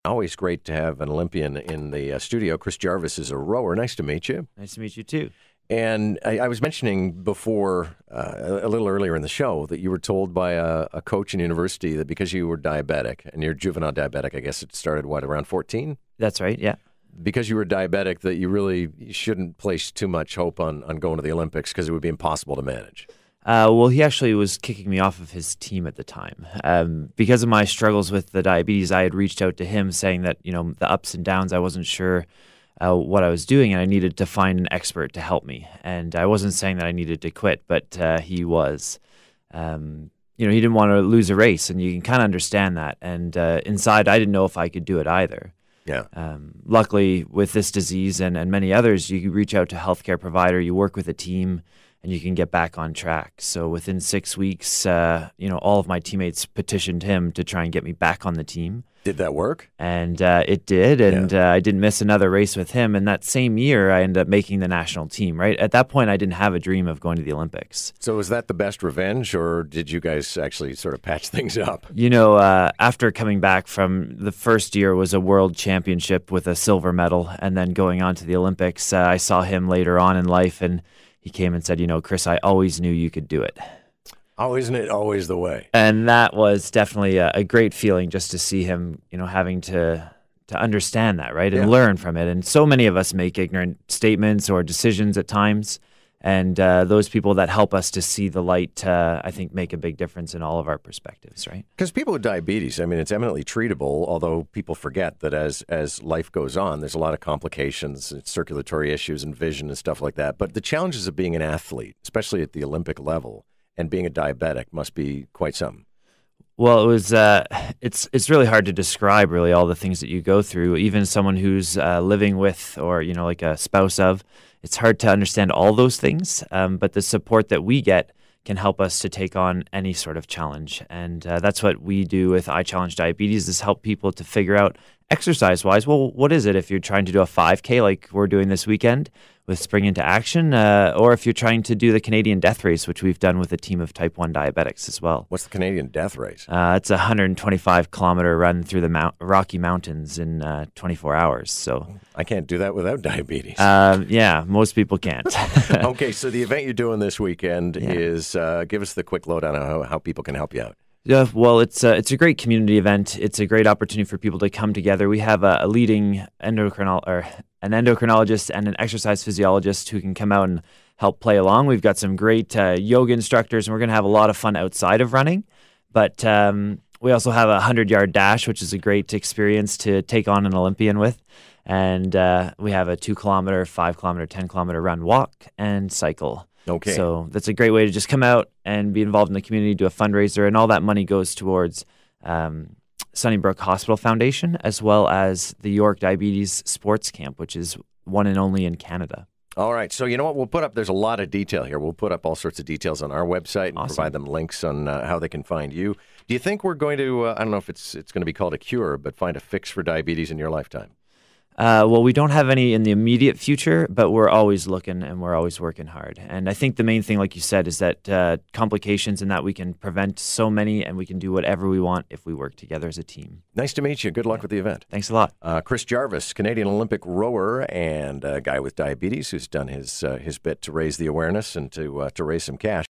Always great to have an Olympian in the studio. Chris Jarvis is a rower. Nice to meet you. Nice to meet you, too. And I was mentioning before, a little earlier in the show, that you were told by a coach in university that because you were diabetic, and you're juvenile diabetic, I guess it started, around 14? That's right, yeah. Because you were diabetic, that you shouldn't place too much hope on going to the Olympics because it would be impossible to manage. Well, he actually was kicking me off of his team at the time. Because of my struggles with the diabetes, I had reached out to him saying that, the ups and downs, I wasn't sure what I was doing, and I needed to find an expert to help me. And I wasn't saying that I needed to quit, but he was. He didn't want to lose a race, and you can kind of understand that. And inside, I didn't know if I could do it either. Yeah. Luckily, with this disease and many others, you reach out to a healthcare provider, you work with a team, and you can get back on track. So within 6 weeks, all of my teammates petitioned him to try and get me back on the team. Did that work? And it did, and I didn't miss another race with him. And that same year, I ended up making the national team, right? At that point, I didn't have a dream of going to the Olympics. So was that the best revenge, or did you guys actually sort of patch things up? After coming back from the first year was a world championship with a silver medal, and then going on to the Olympics, I saw him later on in life, and he came and said, Chris, I always knew you could do it. Oh, isn't it always the way? And that was definitely a great feeling, just to see him, having to understand that, right, and learn from it. And so many of us make ignorant statements or decisions at times, and those people that help us to see the light, I think, make a big difference in all of our perspectives, right? Because people with diabetes, it's eminently treatable, although people forget that as life goes on, there's a lot of complications, circulatory issues and vision and stuff like that. But the challenges of being an athlete, especially at the Olympic level, and being a diabetic must be quite something. Well, it was. It's really hard to describe really all the things that you go through. Even someone who's living with, or like a spouse of, it's hard to understand all those things. But the support that we get can help us to take on any sort of challenge, and that's what we do with I Challenge Diabetes: is help people to figure out exercise-wise. Well, what is it if you're trying to do a 5K like we're doing this weekend with Spring Into Action, or if you're trying to do the Canadian Death Race, which we've done with a team of Type 1 diabetics as well. What's the Canadian Death Race? It's a 125-kilometer run through the Rocky Mountains in 24 hours. So I can't do that without diabetes. Yeah, most people can't. Okay, so the event you're doing this weekend is, give us the quick lowdown on how people can help you out. Yeah, well, it's a great community event. It's a great opportunity for people to come together. We have a leading an endocrinologist and an exercise physiologist who can come out and help play along. We've got some great yoga instructors, and we're going to have a lot of fun outside of running. But we also have a 100-yard dash, which is a great experience to take on an Olympian with. And we have a 2-kilometer, 5-kilometer, 10-kilometer run, walk, and cycle. Okay. So that's a great way to just come out and be involved in the community, do a fundraiser, and all that money goes towards Sunnybrook Hospital Foundation, as well as the York Diabetes Sports Camp, which is one and only in Canada. All right. So you know what? There's a lot of detail here. We'll put up all sorts of details on our website and provide them links on how they can find you. Do you think we're going to, I don't know if it's going to be called a cure, but find a fix for diabetes in your lifetime? Well, we don't have any in the immediate future, but we're always looking and we're always working hard. And I think the main thing, like you said, is that complications, and that we can prevent so many, and we can do whatever we want if we work together as a team. Nice to meet you. Good luck with the event. Thanks a lot. Chris Jarvis, Canadian Olympic rower and a guy with diabetes who's done his bit to raise the awareness and to raise some cash.